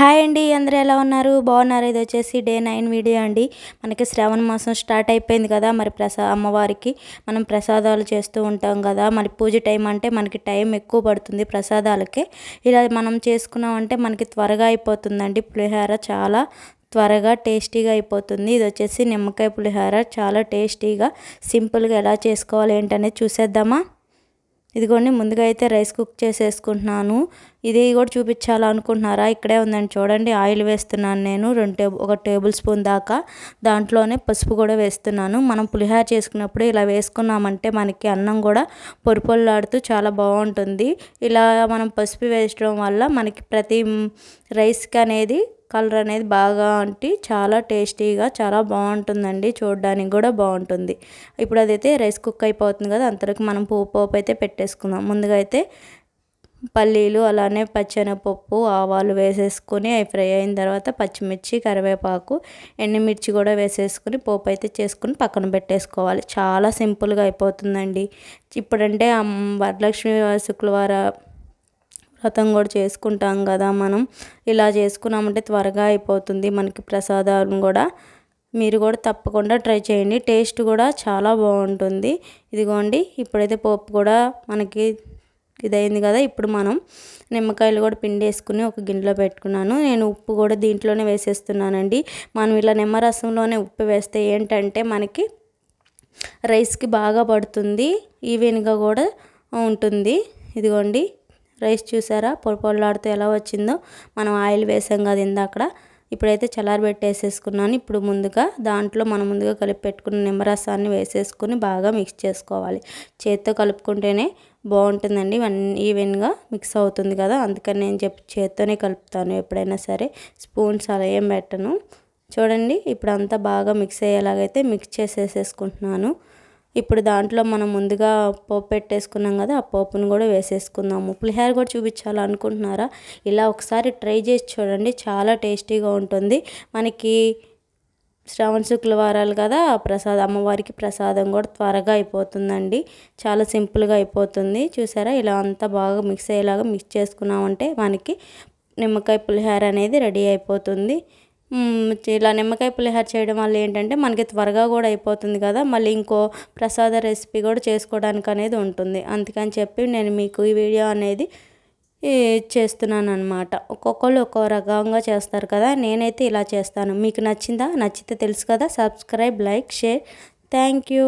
Hi అండి, అందరూ ఎలా ఉన్నారు? బాగున్నారు. ఇది వచ్చేసి డే 9 వీడియో అండి. మనకి శ్రావణ మాసం స్టార్ట్ అయిపోయింది కదా. మరి అమ్మవారికి మనం ప్రసాదాలు చేస్తూ ఉంటాం కదా. మరి పూజ టైం అంటే మనకి టైం ఎక్కువ పడుతుంది ప్రసాదాలకే. ఇలా మనం చేసుకున్నామంటే మనకి త్వరగా అయిపోతుందండి. పులిహోర చాలా త్వరగా టేస్టీగా అయిపోతుంది. ఇది వచ్చేసి నిమ్మకాయ పులిహోర. చాలా టేస్టీగా సింపుల్గా ఎలా చేసుకోవాలి ఏంటనేది చూసేద్దామా. ఇదిగోండి, ముందుగా అయితే రైస్ కుక్ చేసేసుకుంటున్నాను. ఇది కూడా చూపించాలనుకుంటున్నారా? ఇక్కడే ఉందండి, చూడండి. ఆయిల్ వేస్తున్నాను నేను ఒక టేబుల్ స్పూన్ దాకా. దాంట్లోనే పసుపు కూడా వేస్తున్నాను. మనం పులిహోర చేసుకున్నప్పుడు ఇలా వేసుకున్నామంటే మనకి అన్నం కూడా పొడిపొల్లాడుతూ చాలా బాగుంటుంది. ఇలా మనం పసుపు వేయడం వల్ల మనకి ప్రతి రైస్కి అనేది కలర్ అనేది బాగా చాలా టేస్టీగా చాలా బాగుంటుందండి. చూడడానికి కూడా బాగుంటుంది. ఇప్పుడు అదైతే రైస్ కుక్ అయిపోతుంది కదా. అంతవరకు మనం పోపు అయితే పెట్టేసుకుందాం. ముందుగా అయితే పల్లీలు, అలానే పచ్చెనగపప్పు, ఆవాలు వేసేసుకొని అవి ఫ్రై అయిన తర్వాత పచ్చిమిర్చి, కరివేపాకు, ఎండుమిర్చి కూడా వేసేసుకొని పోపు అయితే చేసుకుని పక్కన పెట్టేసుకోవాలి. చాలా సింపుల్గా అయిపోతుందండి. ఇప్పుడంటే వరలక్ష్మి శుక్రవారం వ్రతం కూడా చేసుకుంటాం కదా మనం. ఇలా చేసుకున్నామంటే త్వరగా అయిపోతుంది మనకి ప్రసాదాలు కూడా. మీరు కూడా తప్పకుండా ట్రై చేయండి. టేస్ట్ కూడా చాలా బాగుంటుంది. ఇదిగోండి, ఇప్పుడైతే పోపు కూడా మనకి ఇదైంది కదా. ఇప్పుడు మనం నిమ్మకాయలు కూడా పిండేసుకుని ఒక గిన్నెలో పెట్టుకున్నాను. నేను ఉప్పు కూడా దీంట్లోనే వేసేస్తున్నానండి. మనం ఇలా నిమ్మరసంలోనే ఉప్పు వేస్తే ఏంటంటే మనకి రైస్కి బాగా పడుతుంది, ఈవెన్గా కూడా ఉంటుంది. ఇదిగోండి, రైస్ చూసారా పొడిపొడలాడుతూ ఎలా వచ్చిందో. మనం ఆయిల్ వేసాం కదా ఇందాక. ఇప్పుడైతే చల్లారబెట్టేసేసుకున్నాను. ఇప్పుడు దాంట్లో మనం ముందుగా కలిపి పెట్టుకున్న నిమ్మరసాన్ని వేసేసుకుని బాగా మిక్స్ చేసుకోవాలి. చేత్తో కలుపుకుంటేనే బాగుంటుందండి. ఈవెన్గా మిక్స్ అవుతుంది కదా. అందుకని నేను చేత్తోనే కలుపుతాను ఎప్పుడైనా సరే. స్పూన్స్ అలా ఏం పెట్టను. చూడండి, ఇప్పుడు అంతా బాగా మిక్స్ అయ్యేలాగైతే మిక్స్ చేసేసుకుంటున్నాను. ఇప్పుడు దాంట్లో మనం ముందుగా పోపు పెట్టేసుకున్నాం కదా, ఆ పోపును కూడా వేసేసుకుందాము. పులిహోర కూడా చూపించాలనుకుంటున్నారా? ఇలా ఒకసారి ట్రై చేసి చూడండి, చాలా టేస్టీగా ఉంటుంది. మనకి శ్రావణ శుక్రవారాలు కదా, అమ్మవారికి ప్రసాదం కూడా త్వరగా అయిపోతుందండి. చాలా సింపుల్గా అయిపోతుంది. చూసారా, ఇలా అంతా బాగా మిక్స్ అయ్యేలాగా మిక్స్ చేసుకున్నామంటే మనకి నిమ్మకాయ పులిహోర అనేది రెడీ అయిపోతుంది. ఇలా నిమ్మకాయ పులిహోర చేయడం వల్ల ఏంటంటే మనకి త్వరగా కూడా అయిపోతుంది కదా. మళ్ళీ ఇంకో ప్రసాద రెసిపీ కూడా చేసుకోవడానికి అనేది ఉంటుంది. అందుకని చెప్పి నేను మీకు ఈ వీడియో అనేది చేస్తున్నాను అనమాట. ఒక్కొక్కళ్ళు ఒక్కో రకంగా చేస్తారు కదా. నేనైతే ఇలా చేస్తాను. మీకు నచ్చిందా? నచ్చితే తెలుసు కదా, subscribe, like, share. Thank you.